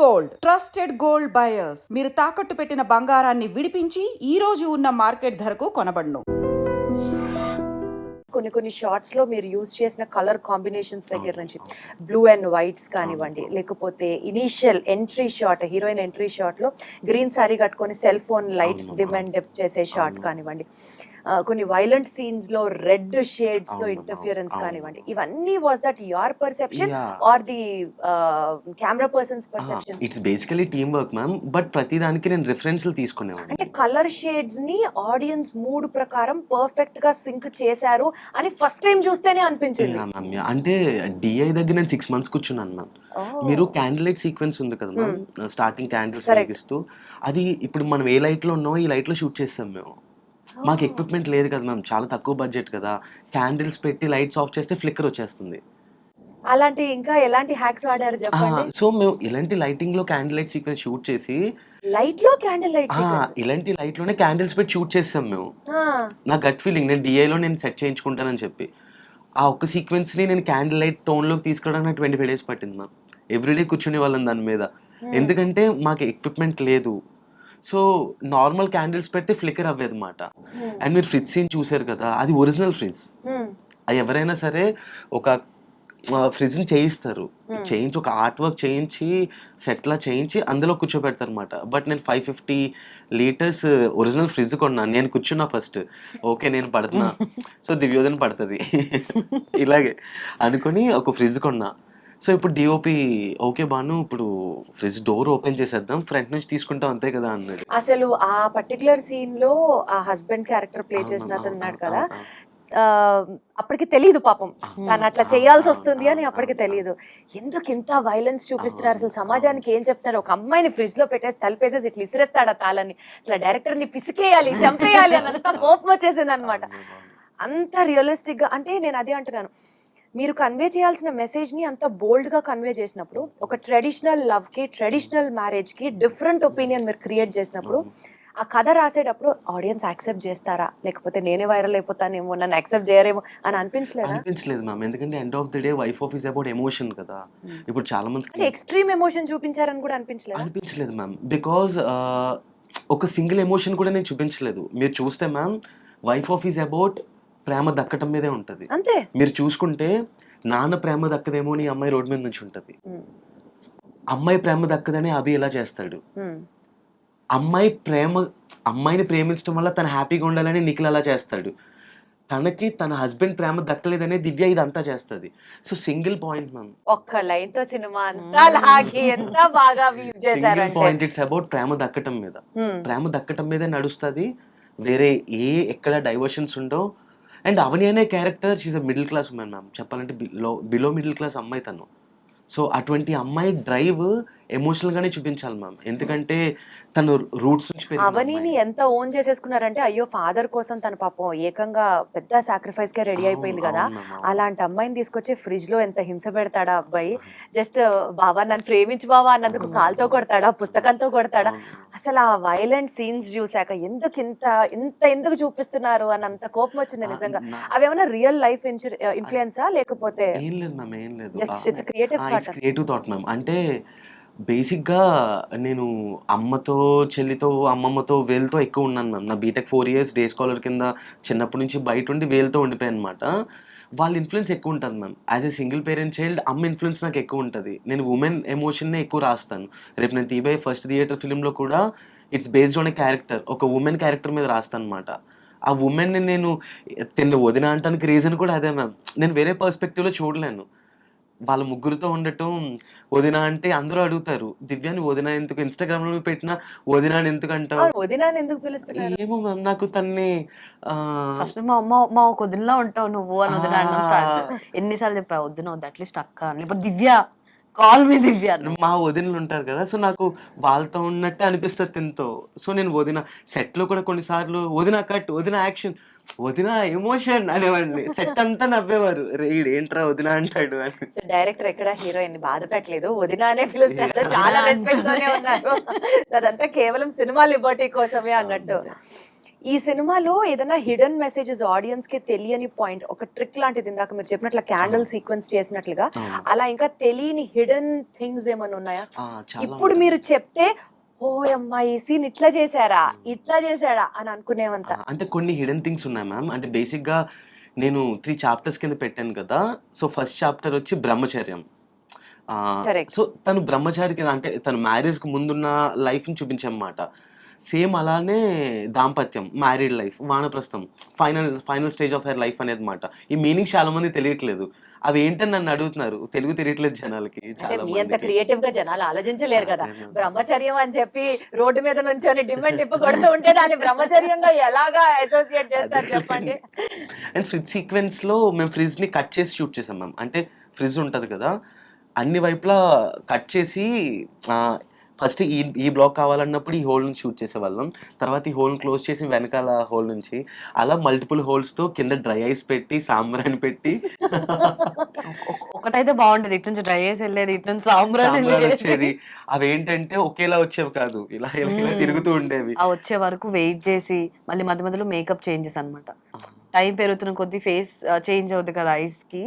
Gold trusted gold buyers. మీరు తాకట్టు పెట్టిన బంగారాన్ని విడిపించి ఈ రోజు ఉన్న మార్కెట్ ధరకు కొనబడును. కొన్ని షార్ట్స్ లో మీరు యూజ్ చేసిన కలర్ కాంబినేషన్స్ దగ్గర నుంచి బ్లూ అండ్ వైట్స్ కానివ్వండి, లేకపోతే initial entry shot, heroine entry shot లో గ్రీన్ సారీ కట్టుకొని cell phone light dim and dip చేసే షాట్ కానివ్వండి, కొన్ని వైలెంట్ సీన్స్ లో రెడ్ షేడ్స్ తో ఇంటర్ఫియరెన్స్ కానివ్వండి, ఇవన్నీ was that your perception or the camera persons perception? It's basically team work ma'am, but ప్రతి దానికి నేను రిఫరెన్స్లు తీసుకునేవాడిని. అంటే కలర్ షేడ్స్ ని ఆడియన్స్ మూడ్ ప్రకారం పర్ఫెక్ట్ గా సింక్ చేశారు అని ఫస్ట్ టైం చూస్తేనే అనిపించింది. అంటే డిఐ దగ్గర నేను 6 months కూర్చున్నాను మ్యామ్. మీరు క్యాండిల్ లైట్ సీక్వెన్స్ ఉంది కదా మ్యామ్, స్టార్టింగ్ క్యాండిల్స్ వెలిగిస్తూ, అది ఇప్పుడు మనం ఏ లైట్ లో ఉన్నామో ఈ లైట్ లో షూట్ చేస్తాం మేము. మాకు ఎక్విప్మెంట్ లేదు కదా మ్యామ్, చాలా తక్కువ బడ్జెట్ కదా. క్యాండిల్స్ పెట్టి లైట్స్ ఆఫ్ చేస్తే ఫ్లిక్కర్ వచ్చేస్తుంది. అలాంటి ఇంకా ఎలాంటి హ్యాక్స్ వాడారు చెప్పండి. సో మేము ఇలాంటి లైటింగ్ లో క్యాండిల్ లైట్ సీక్వెన్స్ షూట్ చేసి, లైట్ లో క్యాండిల్ లైట్ ఇలాంటి లైట్ లోనే క్యాండిల్స్ పెట్టి షూట్ చేస్తాం మేము. నా గట్ ఫీలింగ్, నేను డిఐలో నేను సెట్ చేయించుకుంటానని చెప్పి ఆ ఒక్క సీక్వెన్స్ ని నేను క్యాండిల్ లైట్ టోన్ లోకి తీసుకురావడానికి నాకు 25 days పట్టింది మ్యామ్. ఎవ్రీడే కూర్చునే వాళ్ళం దాని మీద, ఎందుకంటే మాకు ఎక్విప్మెంట్ లేదు. సో నార్మల్ క్యాండిల్స్ పెడితే ఫ్లికర్ అవ్వేది అన్నమాట. అండ్ మీరు ఫ్రిడ్జ్ సీన్ చూసారు కదా, అది ఒరిజినల్ ఫ్రిడ్జ్. అది ఎవరైనా సరే ఒక ఫ్రిడ్జ్ ని చేయిస్తారు, చేయించి ఒక ఆర్ట్ వర్క్ చేయించి సెట్లా చేయించి అందులో కూర్చోబెడతారు అనమాట. బట్ నేను 550 liters ఒరిజినల్ ఫ్రిడ్జ్ కొన్నాను. నేను కూర్చున్నా ఫస్ట్, ఓకే నేను పడుతున్నా, సో దివ్యోదన్ పడుతుంది ఇలాగే అనుకుని ఒక ఫ్రిడ్జ్ కొన్నా. సో ఇప్పుడు డిఓపి ఓకే బాను, ఇప్పుడు ఫ్రిడ్జ్ డోర్ ఓపెన్ చేసేద్దాం, ఫ్రంట్ నుంచి తీసుకుంటాం అంతే కదా అన్నది. అసలు ఆ పర్టికులర్ సీన్ లో ఆ హస్బెండ్ క్యారెక్టర్ ప్లే చేసిన అతను ఉన్నాడు కదా, అప్పటికి తెలియదు పాపం తను అట్లా చేయాల్సి వస్తుంది అని అప్పటికి తెలియదు. ఎందుకు ఇంత వైలెన్స్ చూపిస్తున్నారు అసలు, సమాజానికి ఏం చెప్తారు? ఒక అమ్మాయిని ఫ్రిడ్జ్ లో పెట్టేసి తలిపేసేసి ఇట్లా ఇసిరేస్తాడు ఆ తాళని, అసలు డైరెక్టర్ ని పిసికేయాలి, చంపేయాలి అని అంత కోపం వచ్చేసింది అనమాట. అంత రియలిస్టిక్ గా, అంటే నేను అదే అంటున్నాను, మీరు కన్వే చేయాల్సిన మెసేజ్ ని అంత బోల్డ్ గా కన్వే చేసినప్పుడు, ఒక ట్రెడిషనల్ లవ్ కి ట్రెడిషనల్ మ్యారేజ్ కి డిఫరెంట్ ఒపీనియన్ మీరు క్రియేట్ చేసినప్పుడు, ఆ కథ రాసేటప్పుడు ఆడియన్స్ యాక్సెప్ట్ చేస్తారా, లేకపోతే నేనే వైరల్ అయిపోతానేమో, నన్ను యాక్సెప్ట్ చేయరేమో అని అనిపించలేదు మ్యామ్. ఎందుకంటే end of the day wife of is about emotion కదా. ఇప్పుడు చాలా మంది ఎక్స్ట్రీమ్ ఎమోషన్ చూపించారని కూడా అనిపించలేదు మ్యామ్. బికాజ్ ఒక సింగిల్ ఎమోషన్ కూడా నేను చూపించలేదు. మీరు చూస్తే ma'am, wife of is about ప్రేమ దక్కటం మీదే ఉంటది. అంతే. మీరు చూసుకుంటే నాన్న ప్రేమ దక్కదేమో అని అమ్మాయి రోడ్డు మీద నుంచి ఉంటది. అమ్మాయి ప్రేమ దక్కదని అభి ఎలా చేస్తాడు. అమ్మాయిని ప్రేమించడం వల్ల తను హ్యాపీగా ఉండాలని నిఖిల్ అలా చేస్తాడు. తనకి తన హస్బెండ్ ప్రేమ దక్కలేదనే దివ్య ఇదంతా చేస్తుంది. సో సింగిల్ పాయింట్ మ్యామ్, ఒక్క లైన్ తో సినిమా అంతా లాగి ఎంత బాగా వీవ్ చేశారు. సింగిల్ పాయింట్, ఇట్స్ అబౌట్ ప్రేమ దక్కటం మీద. ప్రేమ దక్కటం మీదే నడుస్తుంది, వేరే ఎక్కడ డైవర్షన్స్ ఉండవు. అండ్ అవని అనే character, she a middle class woman ma'am. చెప్పాలంటే బిలో మిడిల్ క్లాస్ అమ్మాయి తను. సో అటువంటి అమ్మాయి డ్రైవ్ ఎమోషనల్ గానే చూపించాలి మ్యామ్, ఎందుకంటే తను రూట్స్ నుంచి అవనీని ఎంత ఓన్ చేసేసుకున్నారంటే, అయ్యో ఫాదర్ కోసం తన పాపం ఏకంగా పెద్ద సాక్రిఫైస్ గా రెడీ అయిపోయింది కదా, అలాంటి అమ్మాయిని తీసుకొచ్చి ఫ్రిడ్జ్ లో ఎంత హింస పెడతాడా అబ్బాయి. జస్ట్ బావా నన్ను ప్రేమించు బావా అన్నందుకు కాలుతో కొడతాడా, పుస్తకంతో కొడతాడా. అసలు ఆ వైలెంట్ సీన్స్ చూసాక ఎందుకు చూపిస్తున్నారు అని అంత కోపం వచ్చింది నిజంగా. అవి ఏమైనా రియల్ లైఫ్ ఇన్ఫ్లుయెన్సా, లేకపోతే ఏం లేదు మ్యామ్, ఏం లేదు, జస్ట్ క్రియేటివ్ థాట్ మ్యామ్. అంటే బేసిక్గా నేను అమ్మతో, చెల్లితో, అమ్మమ్మతో, వీళ్ళతో ఎక్కువ ఉన్నాను మ్యామ్. నా బీటెక్ 4 years డే స్కాలర్ కింద చిన్నప్పటి నుంచి బయట ఉండి వీళ్ళతో ఉండిపోయాను అనమాట. వాళ్ళ ఇన్ఫ్లుయెన్స్ ఎక్కువ ఉంటుంది ma'am. As a single parent child అమ్మ ఇన్ఫ్లుయెన్స్ నాకు ఎక్కువ ఉంటుంది. నేను ఉమెన్ ఎమోషన్నే ఎక్కువ రాస్తాను. రేపు నేను తీబోయే ఫస్ట్ థియేటర్ ఫిలింలో కూడా it's based on a character, ఒక ఉమెన్ క్యారెక్టర్ మీద రాస్తాను అనమాట. ఆ ఉమెన్ని నేను వదిన అంటానికి రీజన్ కూడా అదే మ్యామ్. నేను వేరే పర్స్పెక్టివ్లో చూడలేను. వాళ్ళ ముగ్గురితో ఉండటం, వదిన అంటే అందరూ అడుగుతారు, దివ్యాని వదిన ఎందుకు, ఇన్స్టాగ్రామ్ లో పెట్టిన వదిన ఎందుకు అంటావు, ఎందుకు పిలుస్తున్నారు ఏమో మ్యామ్. నాకు తన్ని మా ఒక వదినలా ఉంటావు నువ్వు అని వదిన ఎన్నిసార్లు చెప్పావు, వదిన వద్దు అట్లీస్ట్ అక్క, లేకపోతే దివ్య, కాల్ మీ దివ్య. మా వదినలు ఉంటారు కదా, సో నాకు వాళ్ళతో ఉన్నట్టే అనిపిస్తుంది తింతో. సో నేను వదిన సెట్ లో కూడా కొన్నిసార్లు వదిన కట్, వదిన యాక్షన్, వదిన ఎమోషన్ అనేవాడిని. సెట్ అంతా నవ్వేవారు, ఏంట్రా వదిన అంటాడు అని. సో డైరెక్టర్ ఎక్కడ హీరోయిన్ బాధ పెట్టలేదు, వదిన అనే పిలుస్తారు, చాలా రెస్పెక్ట్ తోనే ఉన్నారు. సో అదంతా కేవలం సినిమా లిబర్టీ కోసమే అన్నట్టు. ఈ సినిమాలో ఏదైనా హిడెన్ మెసేజెస్ ఆడియన్స్ కి తెలియని పాయింట్, ఒక ట్రిక్ లాంటిది ఇందాక మీరు చెప్పినట్లు క్యాండిల్ సీక్వెన్స్ చేసినట్లుగా అలా ఇంకా తెలియని హిడెన్ థింగ్స్ ఏమైనా ఉన్నాయా? ఇప్పుడు మీరు చెప్తే ఓ అమ్మా ఈ సీన్ ఇట్లా చేశారా, ఇట్లా చేశాడా అని అనుకునేవంత. అంటే కొన్ని హిడెన్ థింగ్స్ ఉన్నాయి మ్యామ్. అంటే బేసిక్గా నేను 3 చాప్టర్స్ కింద పెట్టాను కదా. సో ఫస్ట్ చాప్టర్ వచ్చి బ్రహ్మచర్యం. Correct. సో తను బ్రహ్మచారి కింద, అంటే తను మ్యారేజ్కి ముందున్న లైఫ్ని చూపించన్నమాట. సేమ్ అలానే దాంపత్యం, మ్యారీడ్ లైఫ్, వానప్రస్థం, final stage of her life అనేది మాట. ఈ మీనింగ్ చాలా మంది తెలియట్లేదు. అవి ఏంటని నన్ను అడుగుతున్నారు, తెలుగు తెలియట్లేదు జనాలకి అంటే చాలా మీ అంత మందికి. క్రియేటివ్ గా జనాలు ఆలోచించలేరు కదా. అదే మ్యామ్. బ్రహ్మచర్యం అని చెప్పి రోడ్డు మీద నుంచొని డిమాండ్ టిప్పు కొడుతూ ఉంటే దాన్ని బ్రహ్మచర్యంగా ఎలాగా అసోసియేట్ చేస్తారు చెప్పండి. అండ్ ఫ్రిడ్జ్ సీక్వెన్స్ లో మేము ఫ్రిడ్జ్ ని కట్ చేసి షూట్ చేసాం మ్యామ్. అంటే ఫ్రిడ్జ్ ఉంటది కదా, అన్ని వైపులా కట్ చేసి ఫస్ట్ ఈ బ్లాక్ కావాలన్నప్పుడు ఈ హోల్ నుంచి షూట్ చేసేవాళ్ళం. తర్వాత ఈ హోల్ క్లోజ్ చేసి వెనకాల హోల్ నుంచి అలా మల్టిపుల్ హోల్స్ తో కింద డ్రై ఐస్ పెట్టి సాంబ్రాన్ పెట్టి ఒకటైతే బాగుంటది, ఇటు నుంచి డ్రై చేసి వెళ్ళేది, ఇటు నుంచి సాంబ్రాన్ సాంబ్రాన్ వచ్చేది. అవి ఏంటంటే ఒకేలా వచ్చేవి కాదు, ఇలా ఇలా తిరుగుతూ ఉండేవి. ఆ వచ్చే వరకు వెయిట్ చేసి మళ్ళీ మధ్య మధ్యలో మేకప్ చేంజెస్ అన్నమాట. టైం పెరుగుతున్న కొద్దీ ఫేస్ చేంజ్ అవుతుంది కదా ఐస్ కి.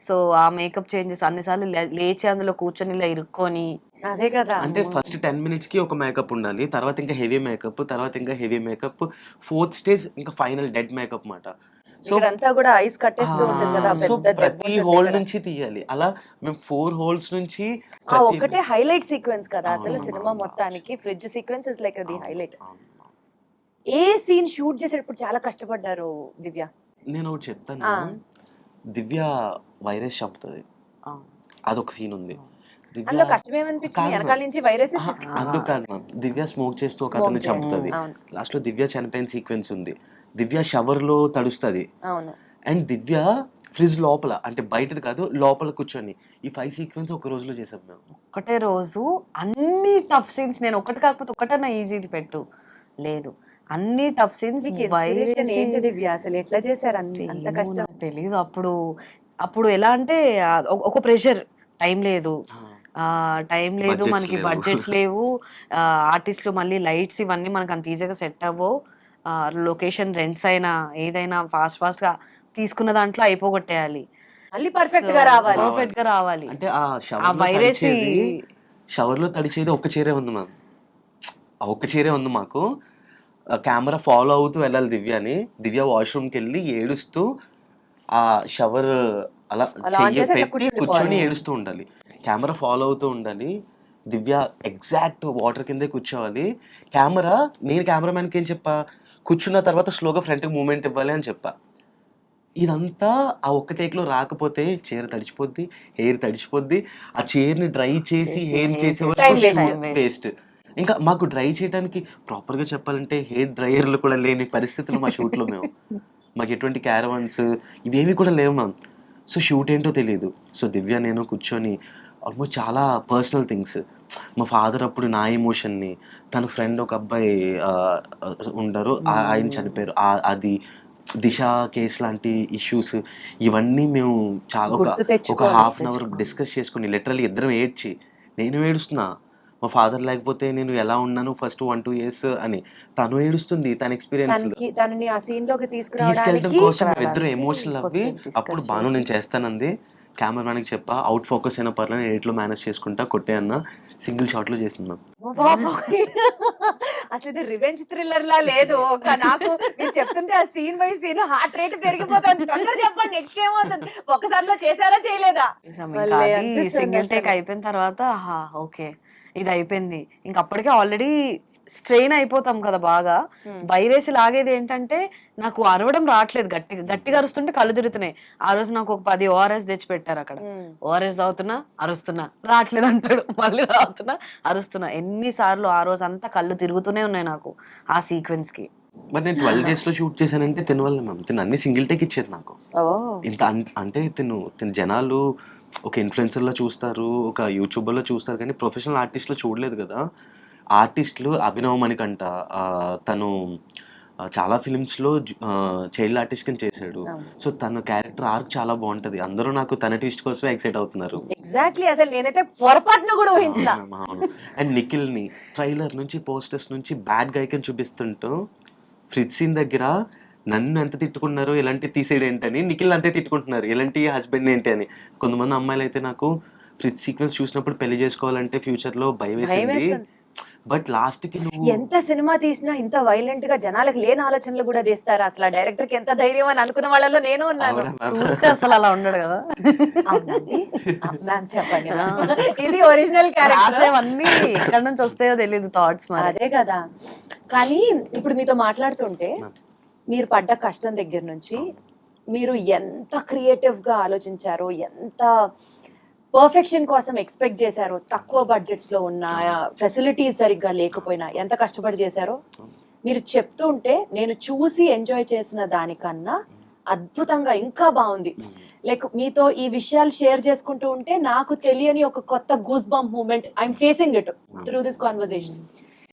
సో ఆ మేకప్ చేంజెస్ అన్నిసార్లు లేచి అందులో కూర్చొని ఇలా ఇరుక్కొని. అదే కదా. అంటే ఫస్ట్ 10 minutes కి ఒక మేకప్ ఉండాలి, తర్వాత ఇంకా హెవీ మేకప్, తర్వాత ఇంకా హెవీ మేకప్, 4th స్టేజ్ ఇంకా ఫైనల్ డెడ్ మేకప్ మాట. సో ఇక్కడంతా కూడా ఐస్ కట్టేస్తూ ఉంటుంది కదా, సో పెద్ద దెబ్బ ప్రతి ఉంటుంది హోల్ ఇక్కడ. నుంచి తీయాలి. అలా మేము 4 holes నుంచి ఆ ఒక్కటే హైలైట్ సీక్వెన్స్ కదా అసలు సినిమా మొత్తానికి. Fridge sequence is like the highlight. ఏ సీన్ షూట్ చేసేటప్పుడు చాలా కష్టపడ్డారు దివ్య? నేను ఒకటి చెప్తాను. దివ్య వైరస్ చంపుతుంది, అదొక సీన్ ఉంది. అందులో కష్టమేమనిపించింది? వెనకాల నుంచి వైరస్ అందుకని దివ్య స్మోక్ చేస్తూ ఒక అతన్ని చంపుతుంది. లాస్ట్ లో దివ్య చనిపోయిన సీక్వెన్స్ ఉంది. దివ్య షవర్ లో తడుస్తుంది. అవును. అండ్ దివ్య ఫ్రిడ్జ్ లోపల, అంటే బయటది కాదు, లోపల కూర్చొని ఈ 5 సీక్వెన్స్ ఒక రోజులో చేసాం మేము. ఒకటే రోజు అన్ని టఫ్ సీన్స్. నేను ఒకటి కాకపోతే ఒకటన్నా ఈజీది పెట్టు, లేదు అన్ని టఫ్ సీన్స్. ఏంటి దివ్య అసలు ఎట్లా చేశారు అంత కష్టం? తెలీదు. అప్పుడు ఎలా అంటే ఒక ప్రెషర్, టైం లేదు, Budgets మనకి లేవు. బడ్జెట్స్ లేవు, ఆర్టిస్టులు మళ్ళీ లైట్స్ ఇవన్నీ మనకు అంత ఈజీగా సెట్ అవ్వవు, లొకేషన్ రెంట్స్ అయినా ఏదైనా ఫాస్ట్ గా తీసుకున్న దాంట్లో అయిపోగొట్టేయాలి, మళ్ళీ పర్ఫెక్ట్ గా రావాలి. పర్ఫెక్ట్ గా రావాలి. అంటే ఆ ఆ వైరస్ షవర్ లో తడిచేది ఒక్క చీరే ఉంది మ్యామ్. ఆ ఒక్క చీరే ఉంది మాకు. కెమెరా ఫాలో అవుతూ వెళ్ళాలి దివ్యని. దివ్య వాష్రూమ్కి వెళ్ళి ఏడుస్తూ ఆ షవర్ అలా అలా on చేసి అట్లా పెట్టి కూర్చొని ఏడుస్తూ ఉండాలి. కెమెరా ఫాలో అవుతూ ఉండాలి. దివ్య ఎగ్జాక్ట్ వాటర్ కిందే కూర్చోవాలి. నేను కెమెరామ్యాన్కి ఏం చెప్పా, కూర్చున్న తర్వాత స్లోగా ఫ్రంట్కి మూమెంట్ ఇవ్వాలి అని చెప్పా. ఇదంతా ఆ ఒక్క టేక్లో రాకపోతే చీర తడిచిపోద్ది, హెయిర్ తడిచిపోద్ది. ఆ చీరని డ్రై చేసి హెయిర్ చేసే Time waste. వరకు వేస్ట్. ఇంకా మాకు డ్రై చేయడానికి ప్రాపర్గా చెప్పాలంటే హెయిర్ డ్రైయర్లు కూడా లేని పరిస్థితులు మా షూట్లో మేము. మాకు ఎటువంటి క్యారవాన్స్ ఇవేమి కూడా లేవు మ్యామ్. సో షూట్ ఏంటో తెలియదు. సో దివ్య నేను కూర్చొని ఆల్మోస్ట్ చాలా పర్సనల్ థింగ్స్, మా ఫాదర్ అప్పుడు నా ఎమోషన్ని, తన ఫ్రెండ్ ఒక అబ్బాయి ఉండరు, ఆయన చనిపోయారు, అది దిశ కేసు లాంటి ఇష్యూస్, ఇవన్నీ మేము చాలా ఒక హాఫ్ అన్ అవర్ డిస్కస్ చేసుకుని లిటరల్లీ ఇద్దరం ఏడ్చి, నేను ఏడుస్తున్నా, మా ఫాదర్ లేకపోతే నేను ఎలా ఉన్నాను ఫస్ట్ 1-2 years అని, తను ఏడుస్తుంది తన ఎక్స్పీరియన్స్ తనని ఆ సీన్ లోకి తీసుకెళ్ళడం తీసుకురావడానికి. కోసం ఇద్దరు ఎమోషనల్ అవ్వి. అప్పుడు బాను నేను చేస్తానంది, కెమెరామ్యాన్కి చెప్పా అవుట్ ఫోకస్ అయినా పర్లేదు, ఎడిట్లో మేనేజ్ చేసుకుంటా, కొట్టే అన్న సింగిల్ షాట్ లో చేస్తున్నాం. అసలు ఇది రివెంజ్ థ్రిల్లర్ లా లేదు. నాకు మీరు చెప్తుంటే ఆ scene by scene heart rate పెరిగిపోతుంది. తొందర చెప్పండి నెక్స్ట్ ఏమవుతుంది, ఒక్కసారిలో చేశారా చేయలేదా? సింగిల్ టేక్ అయిపోయిన తర్వాత ఓకే ఇది అయిపోయింది, ఇంక అప్పటికే ఆల్రెడీ స్ట్రెయిన్ అయిపోతాం కదా బాగా. వైరస్ లాగేది ఏంటంటే నాకు అరవడం రావట్లేదు, గట్టిగా అరుస్తుంటే కళ్ళు తిరుగుతున్నాయి. ఆ రోజు నాకు ఒక 10 ORS తెచ్చి పెట్టారు అక్కడ. ORS తాగుతున్నా అరుస్తున్నా, రావట్లేదు అంటాడు, మళ్ళీ తాగుతున్నా అరుస్తున్నా. ఎన్నిసార్లు ఆ రోజు అంతా కళ్ళు తిరుగుతూనే ఉన్నాయి నాకు ఆ సీక్వెన్స్ కి. బట్ నేను 12 days లో షూట్ చేశానంటే తినవల్ల మ్యామ్. తిను అన్ని సింగిల్ టేక్ ఇచ్చేది నాకు. ఇంత అంటే తిను జనాలు ఒక ఇన్ఫ్లుయెన్సర్లో చూస్తారు, ఒక యూట్యూబర్లో చూస్తారు, కానీ ప్రొఫెషనల్ ఆర్టిస్ట్లో చూడలేదు కదా. ఆర్టిస్టులు అభినవ్ మణికంఠ, తను చాలా ఫిలిమ్స్లో చైల్డ్ ఆర్టిస్ట్ కింద చేశాడు. సో తన క్యారెక్టర్ ఆర్క్ చాలా బాగుంటది. అందరూ నాకు తన ట్విస్ట్ కోసమే ఎక్సైట్ అవుతున్నారు. ఎగ్జాక్ట్లీ, అసలు నేనైతే పొరపాటును కూడా ఊహించలా. అండ్ నిఖిల్ని ట్రైలర్ నుంచి పోస్టర్స్ నుంచి బ్యాడ్ గై కింద చూపిస్తుంటూ ఫ్రిడ్జ్ సీన్ దగ్గర నన్ను ఎంత తిట్టుకున్నారో ఎలాంటి తీసేయడం ఏంటని నిఖిల్ అంతే తిట్టుకుంటున్నారు ఎలాంటి హస్బెండ్ ఏంటి అని. కొంతమంది అమ్మాయిలు అయితే నాకు ఫ్రిడ్జ్ సీక్వెన్స్ చూసినప్పుడు పెళ్లి చేసుకోవాలంటే ఫ్యూచర్ లో భయం వేసింది. వేస్తుంది. బట్ లాస్ట్ కి నువ్వు ఎంత సినిమా తీసినా ఇంత వైలెంట్ గా జనాలకు లేని ఆలోచనలు కూడా తీస్తారు. అసలు డైరెక్టర్ కి ఎంత ధైర్యం అని అనుకున్న వాళ్ళలో నేను ఉన్నాను. అవునా ma'am? చూస్తే అసలు అలా ఉండడు కదా. అవునండి, అవునా అని చెప్పండి. ఇది ఒరిజినల్ క్యారెక్టర్. రాసేవన్నీ ఎక్కడి నుంచి వస్తాయో తెలియదు థాట్స్ మరి. అదే కదా. కానీ ఇప్పుడు మీతో మాట్లాడుతుంటే మీరు పడ్డ కష్టం దగ్గర నుంచి మీరు ఎంత క్రియేటివ్ గా ఆలోచించారో, ఎంత పర్ఫెక్షన్ కోసం ఎక్స్పెక్ట్ చేశారో, తక్కువ బడ్జెట్స్ లో ఉన్న ఫెసిలిటీస్ సరిగ్గా లేకపోయినా ఎంత కష్టపడి చేశారో మీరు చెప్తుంటే నేను చూసి ఎంజాయ్ చేసిన దానికన్నా అద్భుతంగా ఇంకా బాగుంది. లైక్ మీతో ఈ విషయాలు షేర్ చేసుకుంటూ ఉంటే నాకు తెలియని ఒక కొత్త goose bump moment I'm facing it through this conversation.